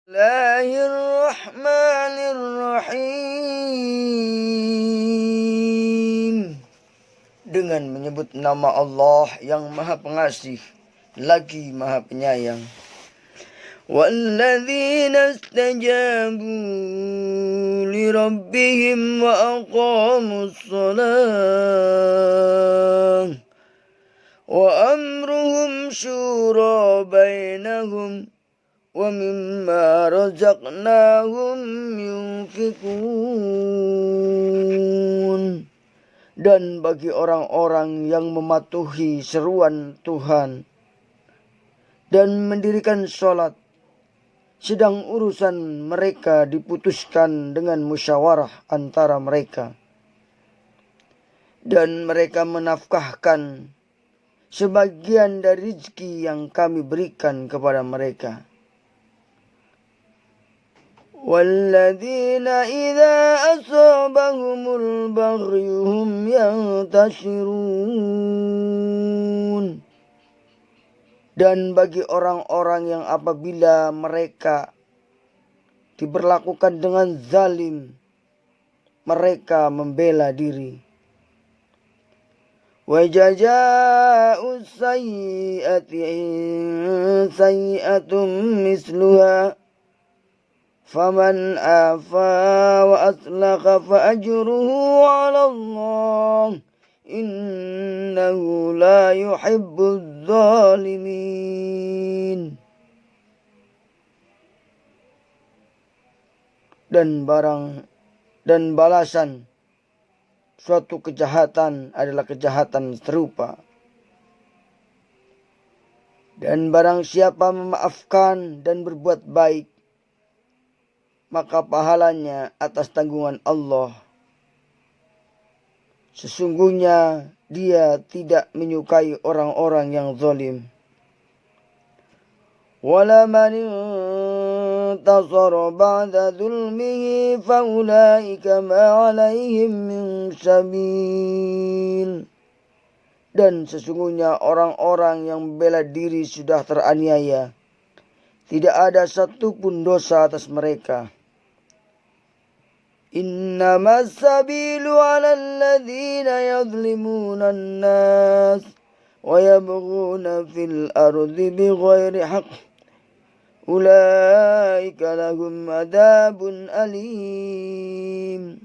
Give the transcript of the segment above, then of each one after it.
Bismillahirrahmanirrahim. Dengan menyebut nama Allah yang Maha Pengasih lagi Maha Penyayang. Walladzina istajabu li rabbihim wa aqamus shalah wa amruhum syura bainahum wa mimma razaqnahum yunfikun. Dan bagi orang-orang yang mematuhi seruan Tuhan dan mendirikan sholat, sedang urusan mereka diputuskan dengan musyawarah antara mereka, dan mereka menafkahkan sebagian dari rezeki yang kami berikan kepada mereka. وَالَّذِينَ إِذَا أَصَابَهُمُ الْبَغْيُ هُمْ يَنْتَشِرُونَ. Dan bagi orang-orang yang apabila mereka diperlakukan dengan zalim, mereka membela diri. وَجَزَاءُ السَّيِّئَةِ سَيِّئَةٌ مِثْلُهَا فَمَنْ عَفَا وَأَصْلَحَ فَأَجْرُهُ عَلَى اللَّهِ إِنَّهُ لَا يُحِبُّ الظَّالِمِينَ. Dan balasan suatu kejahatan adalah kejahatan serupa. Dan barang siapa memaafkan dan berbuat baik, maka pahalanya atas tanggungan Allah. Sesungguhnya dia tidak menyukai orang-orang yang zalim. وَلَمَنِ انْتَصَرَ بَعْدَ ظُلْمِهِ فَأُولَئِكَ مَا عَلَيْهِمْ مِنْ سَبِيلٍ. Dan sesungguhnya orang-orang yang membela diri sudah teraniaya, tidak ada satupun dosa atas mereka. إنما السبيل على الذين يظلمون الناس ويبغون في الأرض بغير حق أولئك لهم عذاب أليم.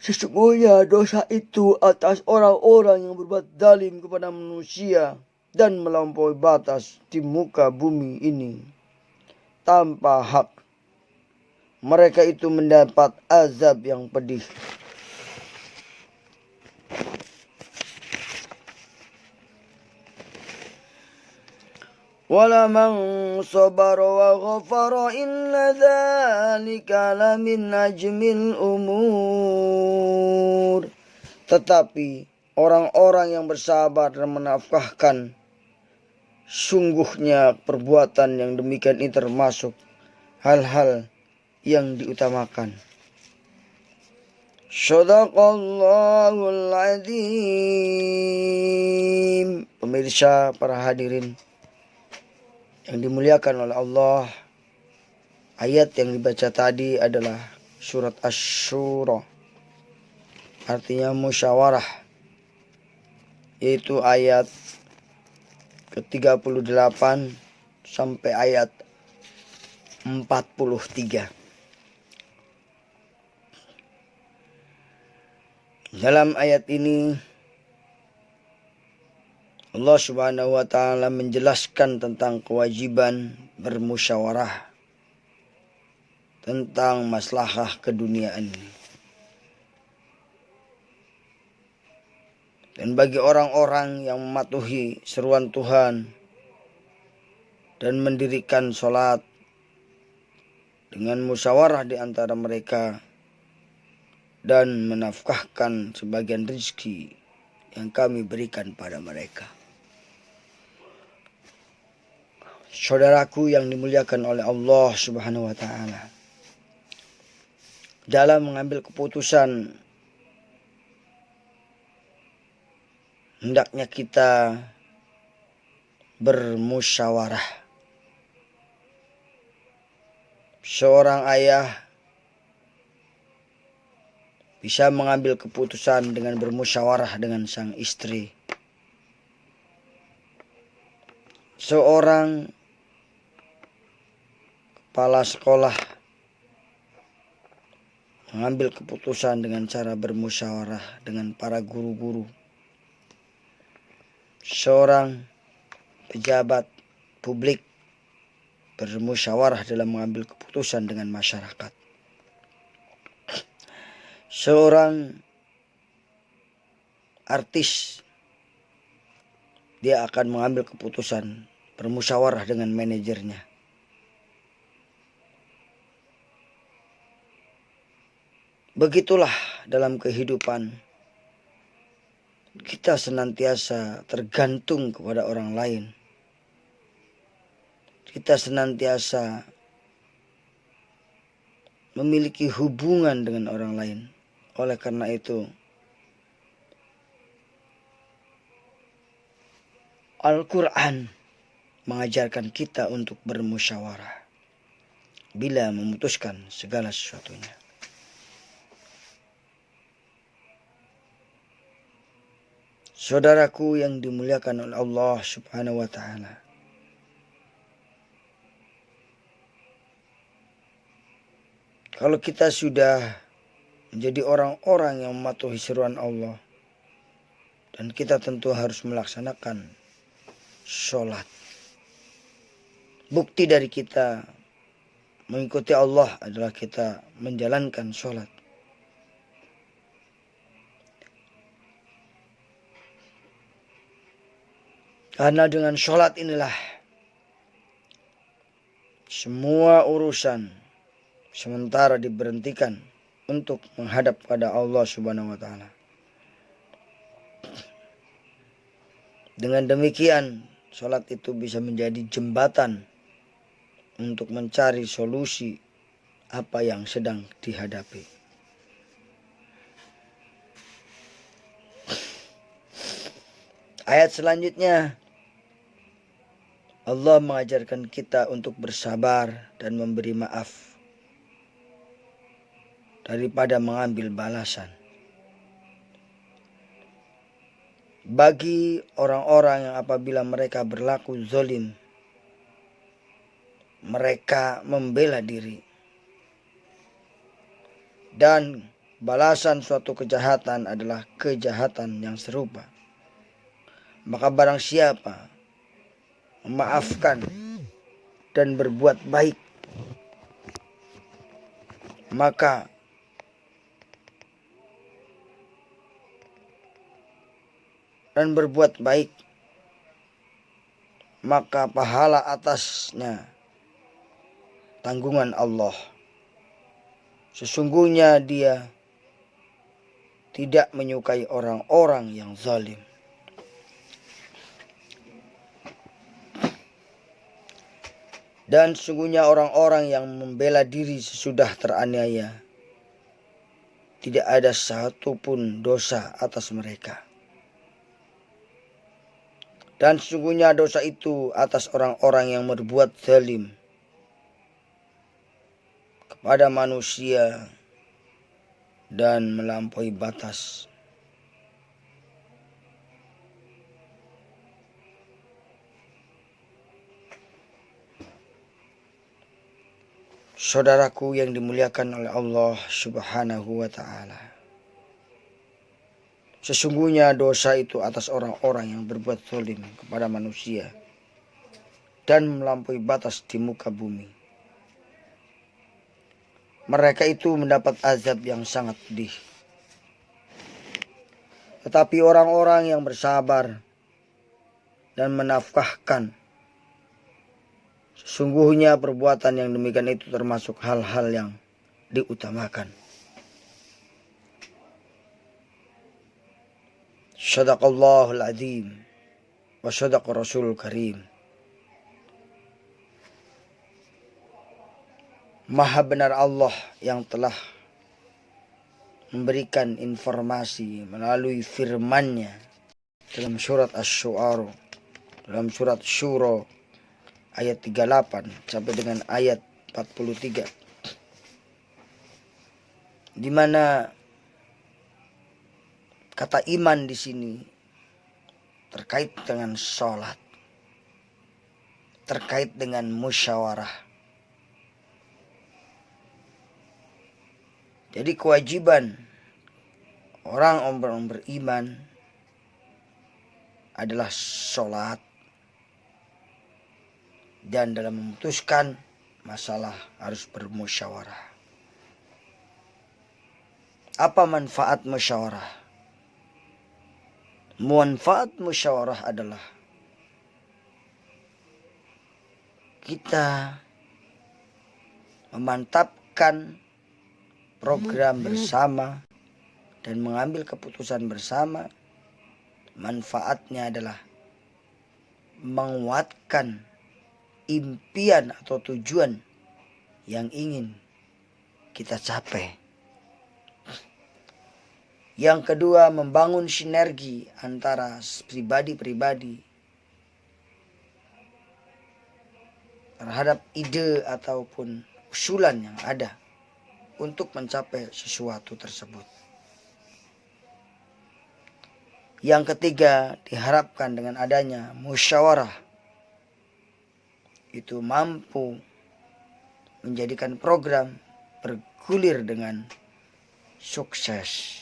Sesungguhnya dosa itu atas orang-orang yang berbuat zalim kepada manusia dan melampaui batas di muka bumi ini tanpa hak. Mereka itu mendapat azab yang pedih. وَلَمَنْ صَبَرَ وَغَفَرَ إِنَّ ذَلِكَ لَمِنْ عَزْمِ الْأُمُورِ. Tetapi orang-orang yang bersabar dan menafkahkan, sungguhnya perbuatan yang demikian ini termasuk hal-hal yang diutamakan. Shadaqallahul azim. Pemirsa, para hadirin yang dimuliakan oleh Allah, ayat yang dibaca tadi adalah surat Asy-Syura, artinya musyawarah, yaitu ayat ke-38 sampai ayat 43. Dalam ayat ini Allah Subhanahu wa taala menjelaskan tentang kewajiban bermusyawarah tentang maslahah keduniaan. Dan bagi orang-orang yang mematuhi seruan Tuhan dan mendirikan sholat dengan musyawarah di antara mereka dan menafkahkan sebagian rezeki yang kami berikan pada mereka. Saudaraku yang dimuliakan oleh Allah Subhanahu wa taala, dalam mengambil keputusan hendaknya kita bermusyawarah Seorang ayah bisa mengambil keputusan dengan bermusyawarah dengan sang istri. Seorang kepala sekolah mengambil keputusan dengan cara bermusyawarah dengan para guru-guru. Seorang pejabat publik bermusyawarah dalam mengambil keputusan dengan masyarakat. Seorang artis, dia akan mengambil keputusan bermusyawarah dengan manajernya. Begitulah dalam kehidupan, kita senantiasa tergantung kepada orang lain. Kita senantiasa memiliki hubungan dengan orang lain. Oleh karena itu, Al-Quran mengajarkan kita untuk bermusyawarah bila memutuskan segala sesuatunya. Saudaraku yang dimuliakan oleh Allah Subhanahu wa Ta'ala, kalau kita sudah menjadi orang-orang yang mematuhi seruan Allah, dan kita tentu harus melaksanakan sholat. Bukti dari kita mengikuti Allah adalah kita menjalankan sholat. Karena dengan sholat inilah semua urusan sementara diberhentikan untuk menghadap pada Allah Subhanahu wa Ta'ala. Dengan demikian, sholat itu bisa menjadi jembatan untuk mencari solusi apa yang sedang dihadapi. Ayat selanjutnya, Allah mengajarkan kita untuk bersabar dan memberi maaf daripada mengambil balasan. Bagi orang-orang yang apabila mereka berlaku zalim, mereka membela diri, dan balasan suatu kejahatan adalah kejahatan yang serupa. Maka barang siapa memaafkan dan berbuat baik, maka pahala atasnya tanggungan Allah. Sesungguhnya Dia tidak menyukai orang-orang yang zalim. Dan sesungguhnya orang-orang yang membela diri sesudah teraniaya, tidak ada satupun dosa atas mereka. Dan sesungguhnya dosa itu atas orang-orang yang berbuat zalim kepada manusia dan melampaui batas. Saudaraku yang dimuliakan oleh Allah Subhanahu wa Ta'ala, sesungguhnya dosa itu atas orang-orang yang berbuat zalim kepada manusia dan melampaui batas di muka bumi. Mereka itu mendapat azab yang sangat pedih. Tetapi orang-orang yang bersabar dan menafkahkan, sesungguhnya perbuatan yang demikian itu termasuk hal-hal yang diutamakan. Shadaqallahul azim wa shadaqa rasulul karim. Maha benar Allah yang telah memberikan informasi melalui firman-Nya dalam surat Asy-Syu'ara, dalam surat Syura ayat 38 sampai dengan ayat 43, di mana kata iman di sini terkait dengan sholat, terkait dengan musyawarah. Jadi kewajiban orang beriman adalah sholat, dan dalam memutuskan masalah harus bermusyawarah. Apa manfaat musyawarah? Manfaat musyawarah adalah kita memantapkan program bersama dan mengambil keputusan bersama. Manfaatnya adalah menguatkan impian atau tujuan yang ingin kita capai. Yang kedua, membangun sinergi antara pribadi-pribadi terhadap ide ataupun usulan yang ada untuk mencapai sesuatu tersebut. Yang ketiga, diharapkan dengan adanya musyawarah itu mampu menjadikan program bergulir dengan sukses.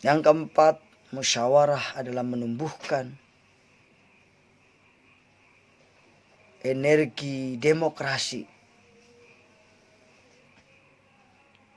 Yang keempat, musyawarah adalah menumbuhkan energi demokrasi,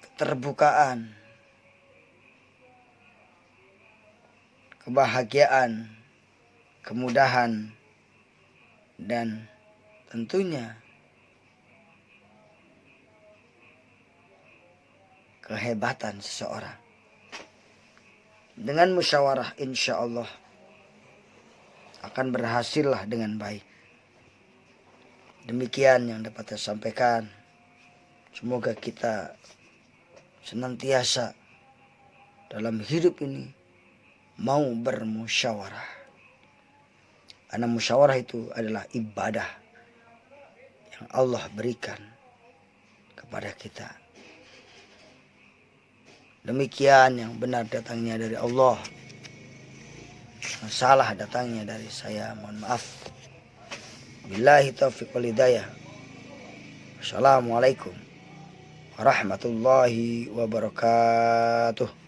keterbukaan, kebahagiaan, kemudahan, dan tentunya kehebatan seseorang. Dengan musyawarah insya Allah akan berhasillah dengan baik. Demikian yang dapat saya sampaikan. Semoga kita senantiasa dalam hidup ini mau bermusyawarah. Karena musyawarah itu adalah ibadah yang Allah berikan kepada kita. Demikian yang benar datangnya dari Allah, yang salah datangnya dari saya. Mohon maaf. Billahi taufiq wal hidayah. Assalamualaikum warahmatullahi wabarakatuh.